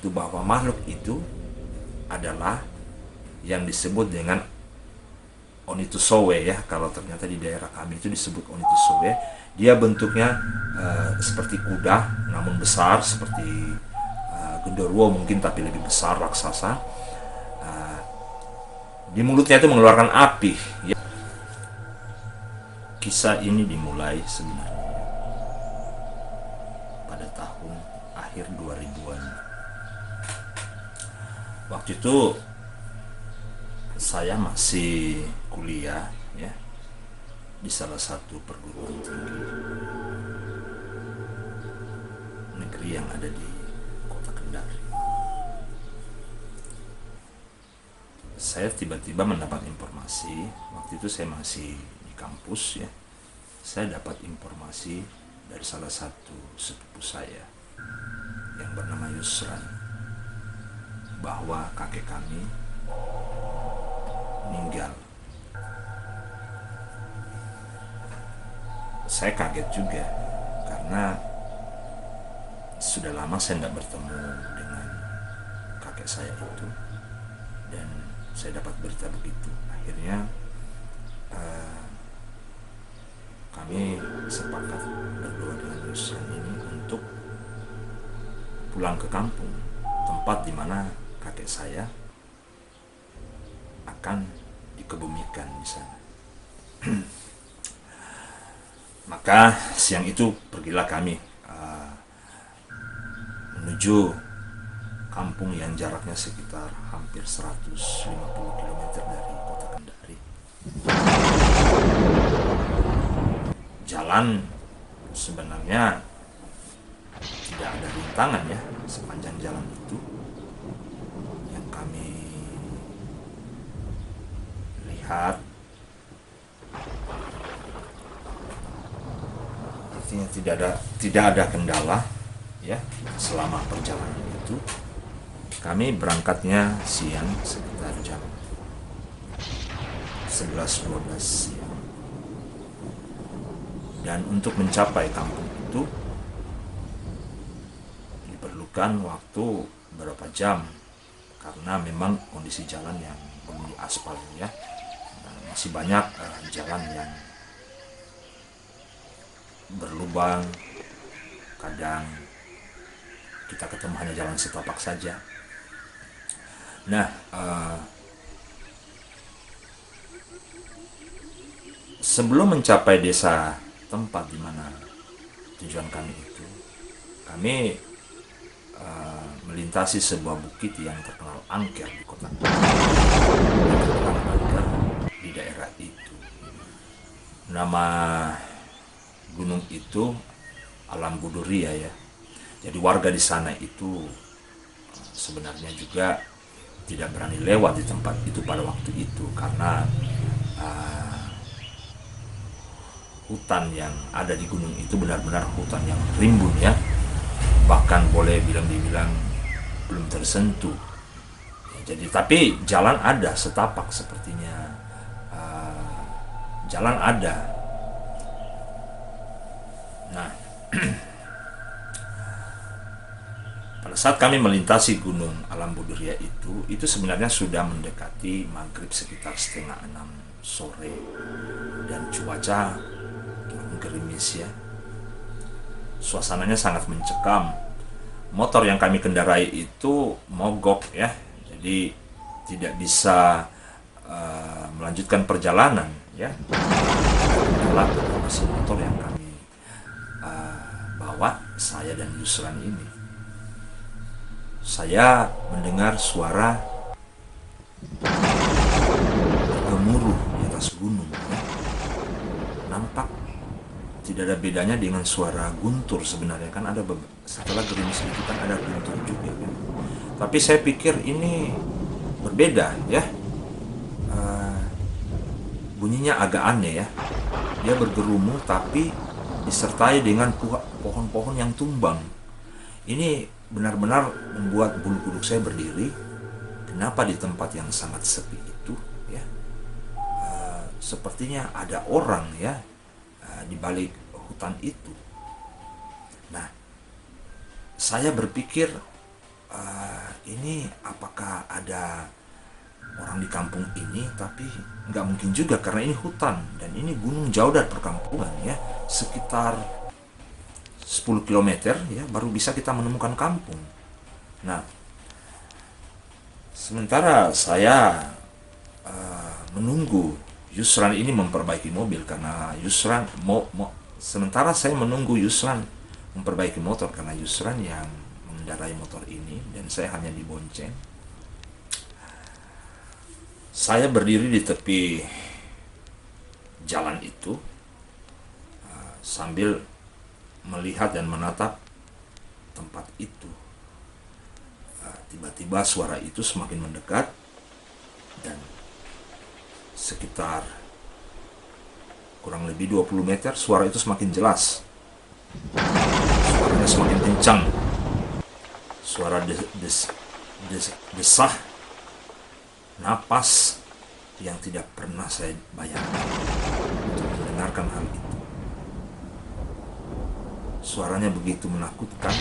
itu bahwa makhluk itu adalah yang disebut dengan Onitusowe ya. Kalau ternyata di daerah kami itu disebut Onitusowe. Dia bentuknya seperti kuda namun besar, seperti genderuwo mungkin tapi lebih besar, raksasa. Di mulutnya itu mengeluarkan api ya. Kisah ini dimulai sebenarnya pada tahun akhir 2000-an. Waktu itu saya masih kuliah ya di salah satu perguruan tinggi negeri yang ada di kota Kendari. Saya tiba-tiba mendapat informasi, waktu itu saya masih di kampus ya. Saya dapat informasi dari salah satu sepupu saya yang bernama Yusran bahwa kakek kami meninggal. Saya kaget juga karena sudah lama saya tidak bertemu dengan kakek saya itu, dan saya dapat berita begitu. Akhirnya kami sepakat berdua dengan Yusran ini untuk pulang ke kampung, tempat di mana kakek saya akan dikebumikan di sana. Maka siang itu pergilah kami menuju kampung yang jaraknya sekitar hampir 150 km dari kota Kendari. Jalan sebenarnya tidak ada rintangan ya sepanjang jalan itu. Yang kami lihat artinya tidak ada kendala ya selama perjalanan itu. Kami berangkatnya siang sekitar jam 11-12 siang. Dan untuk mencapai kampung itu diperlukan waktu berapa jam karena memang kondisi jalan yang belum diaspal ya. Masih banyak jalan yang berlubang, kadang kita ketemu hanya jalan setapak saja. Nah, sebelum mencapai desa tempat di mana tujuan kami itu, kami melintasi sebuah bukit yang terkenal angker di kota, angker di daerah itu. Nama gunung itu Alam Buduria ya. Jadi warga di sana itu sebenarnya juga tidak berani lewat di tempat itu pada waktu itu karena hutan yang ada di gunung itu benar-benar hutan yang rimbun ya, bahkan boleh dibilang belum tersentuh. Jadi tapi jalan ada setapak sepertinya, jalan ada. Nah, pada saat kami melintasi gunung Alam Buduria itu sebenarnya sudah mendekati maghrib sekitar 5:30 sore dan cuaca turun gerimis ya. Suasananya sangat mencekam. Motor yang kami kendarai itu mogok ya, jadi tidak bisa melanjutkan perjalanan ya. Adalah mesin motor yang kami bawa, saya dan Yusran ini. Saya mendengar suara gemuruh di atas gunung ya. Nampak tidak ada bedanya dengan suara guntur sebenarnya, kan ada setelah gerimis itu kan ada guntur juga kan. Tapi saya pikir ini berbeda ya, bunyinya agak aneh ya. Dia bergerumu tapi disertai dengan pohon-pohon yang tumbang. Ini benar-benar membuat bulu kuduk saya berdiri. Kenapa di tempat yang sangat sepi itu ya, sepertinya ada orang ya di balik hutan itu. Nah, saya berpikir ini apakah ada orang di kampung ini, tapi nggak mungkin juga karena ini hutan dan ini gunung jauh dari perkampungan ya, sekitar 10 kilometer ya baru bisa kita menemukan kampung. Nah, sementara saya menunggu Yusran ini memperbaiki mobil karena Yusran sementara saya menunggu Yusran memperbaiki motor karena Yusran yang mengendarai motor ini dan saya hanya dibonceng. Saya berdiri di tepi jalan itu sambil melihat dan menatap tempat itu. Tiba-tiba suara itu semakin mendekat dan sekitar kurang lebih 20 meter suara itu semakin jelas. Suaranya semakin kencang. Suara desah napas yang tidak pernah saya bayangkan untuk mendengarkan hal itu. Suaranya begitu menakutkan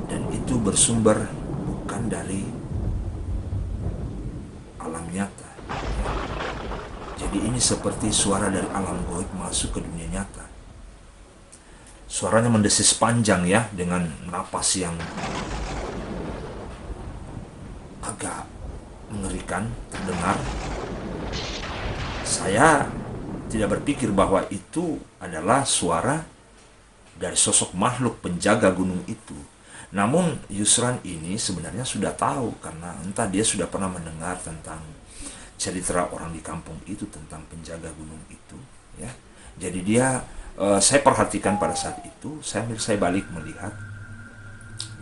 dan itu bersumber bukan dari alam nyata. Jadi ini seperti suara dari alam gaib masuk ke dunia nyata. Suaranya mendesis panjang ya, dengan napas yang agak mengerikan terdengar. Saya tidak berpikir bahwa itu adalah suara dari sosok makhluk penjaga gunung itu. Namun Yusran ini sebenarnya sudah tahu karena entah dia sudah pernah mendengar tentang cerita orang di kampung itu tentang penjaga gunung itu ya. Jadi dia saya perhatikan pada saat itu, saya balik melihat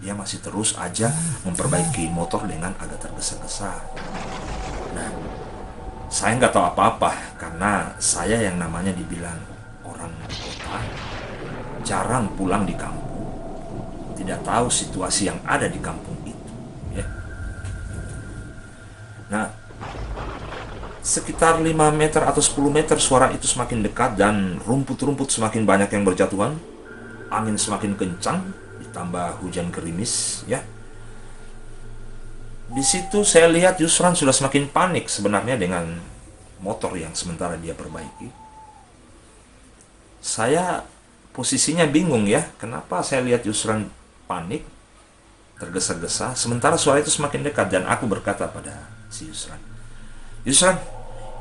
dia masih terus aja memperbaiki motor dengan agak tergesa-gesa. Nah, saya nggak tahu apa-apa karena saya yang namanya dibilang orang kota, jarang pulang di kampung, tidak tahu situasi yang ada di kampung itu. Ya. Nah, sekitar 5 meter atau 10 meter suara itu semakin dekat dan rumput-rumput semakin banyak yang berjatuhan, angin semakin kencang, ditambah hujan gerimis ya. Di situ saya lihat Yusran sudah semakin panik sebenarnya dengan motor yang sementara dia perbaiki. Saya posisinya bingung ya, kenapa saya lihat Yusran panik, tergesa-gesa, sementara suara itu semakin dekat dan aku berkata pada si Yusran, Yusran,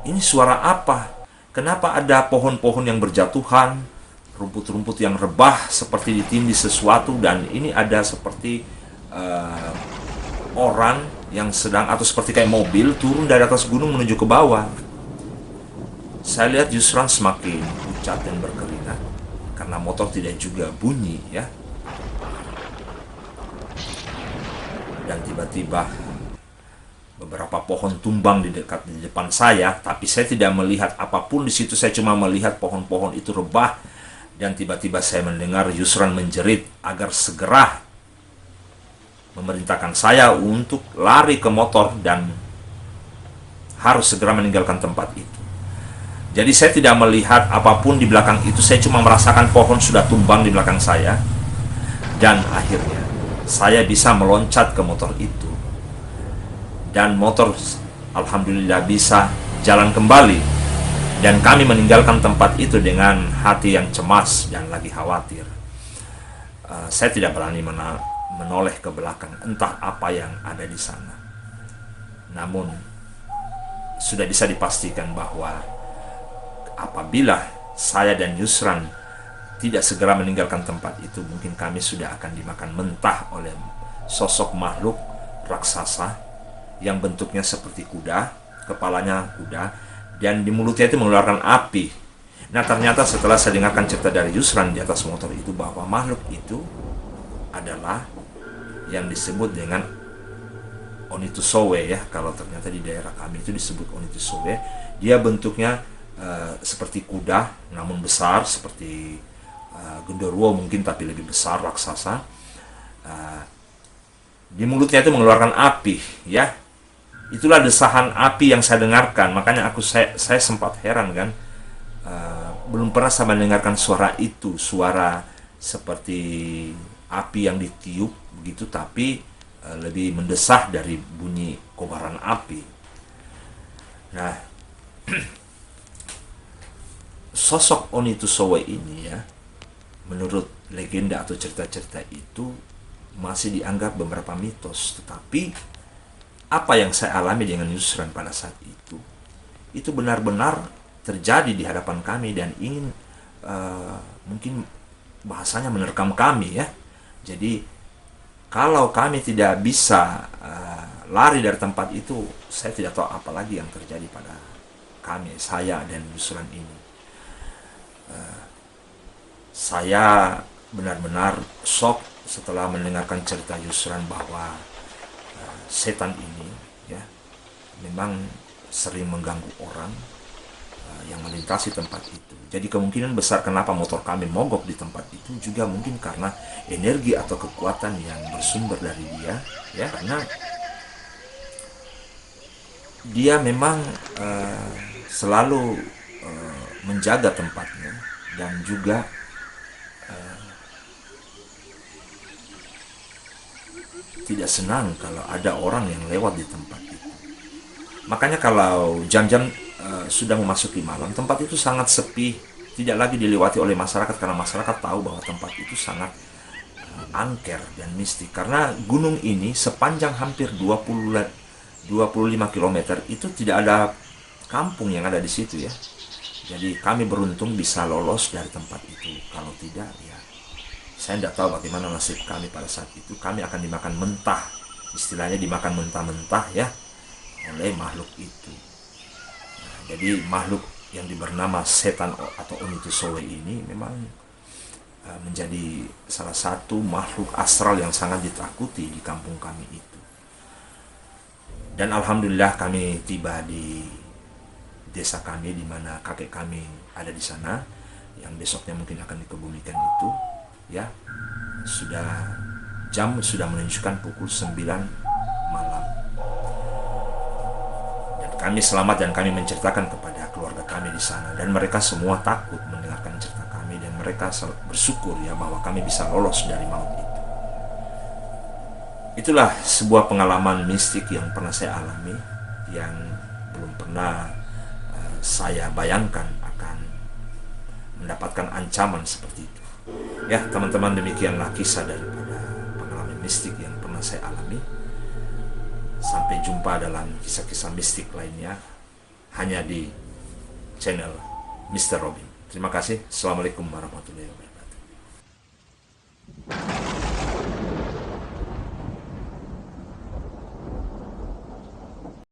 ini suara apa? Kenapa ada pohon-pohon yang berjatuhan, rumput-rumput yang rebah seperti ditindih sesuatu, dan ini ada seperti orang yang sedang atau seperti kayak mobil turun dari atas gunung menuju ke bawah. Saya lihat Yusran semakin pucat dan berkeringat karena motor tidak juga bunyi ya. Dan tiba-tiba beberapa pohon tumbang di depan saya, tapi saya tidak melihat apapun di situ. Saya cuma melihat pohon-pohon itu rebah. Dan tiba-tiba saya mendengar Yusran menjerit agar segera memerintahkan saya untuk lari ke motor dan harus segera meninggalkan tempat itu. Jadi saya tidak melihat apapun di belakang itu, saya cuma merasakan pohon sudah tumbang di belakang saya. Dan akhirnya saya bisa meloncat ke motor itu. Dan motor alhamdulillah bisa jalan kembali. Dan kami meninggalkan tempat itu dengan hati yang cemas dan lagi khawatir. Saya tidak berani menoleh ke belakang, entah apa yang ada di sana. Namun, sudah bisa dipastikan bahwa apabila saya dan Yusran tidak segera meninggalkan tempat itu, mungkin kami sudah akan dimakan mentah oleh sosok makhluk raksasa yang bentuknya seperti kuda, kepalanya kuda, dan di mulutnya itu mengeluarkan api. Nah, ternyata setelah saya dengarkan cerita dari Yusran di atas motor itu, bahwa makhluk itu adalah yang disebut dengan Onitusowe ya. Kalau ternyata di daerah kami itu disebut Onitusowe. Dia bentuknya seperti kuda, namun besar, seperti genderuwo mungkin, tapi lebih besar, raksasa. Di mulutnya itu mengeluarkan api ya. Itulah desahan api yang saya dengarkan. Makanya saya sempat heran kan, belum pernah saya mendengarkan suara itu, suara seperti api yang ditiup begitu, tapi lebih mendesah dari bunyi kobaran api. Nah, sosok Onitusowe ini ya, menurut legenda atau cerita-cerita itu masih dianggap beberapa mitos, tetapi apa yang saya alami dengan Yusran pada saat itu benar-benar terjadi di hadapan kami dan ingin mungkin bahasanya menerkam kami ya. Jadi kalau kami tidak bisa lari dari tempat itu, saya tidak tahu apa lagi yang terjadi pada kami, saya dan Yusran ini. Saya benar-benar shock setelah mendengarkan cerita Yusran bahwa setan ini ya memang sering mengganggu orang yang melintasi tempat itu. Jadi kemungkinan besar kenapa motor kami mogok di tempat itu juga mungkin karena energi atau kekuatan yang bersumber dari dia ya, karena dia memang selalu menjaga tempatnya dan juga tidak senang kalau ada orang yang lewat di tempat itu. Makanya kalau jam-jam sudah memasuki malam, tempat itu sangat sepi, tidak lagi dilewati oleh masyarakat karena masyarakat tahu bahwa tempat itu sangat angker dan mistik. Karena gunung ini sepanjang hampir 25 km itu tidak ada kampung yang ada di situ ya. Jadi kami beruntung bisa lolos dari tempat itu. Kalau tidak ya saya tidak tahu bagaimana nasib kami pada saat itu. Kami akan dimakan mentah, istilahnya dimakan mentah-mentah ya oleh makhluk itu. Nah, jadi makhluk yang bernama setan atau Onitusowe ini memang menjadi salah satu makhluk astral yang sangat ditakuti di kampung kami itu. Dan alhamdulillah kami tiba di desa kami di mana kakek kami ada di sana, yang besoknya mungkin akan dikebumikan itu ya. Jam sudah menunjukkan pukul 9 malam. Kami selamat dan kami menceritakan kepada keluarga kami di sana, dan mereka semua takut mendengarkan cerita kami dan mereka bersyukur ya bahwa kami bisa lolos dari maut itu. Itulah sebuah pengalaman mistik yang pernah saya alami, yang belum pernah saya bayangkan akan mendapatkan ancaman seperti itu. Ya teman-teman, demikianlah kisah daripada pengalaman mistik yang pernah saya alami. Sampai jumpa dalam kisah-kisah mistik lainnya hanya di channel Mr. Robin. Terima kasih. Assalamualaikum warahmatullahi wabarakatuh.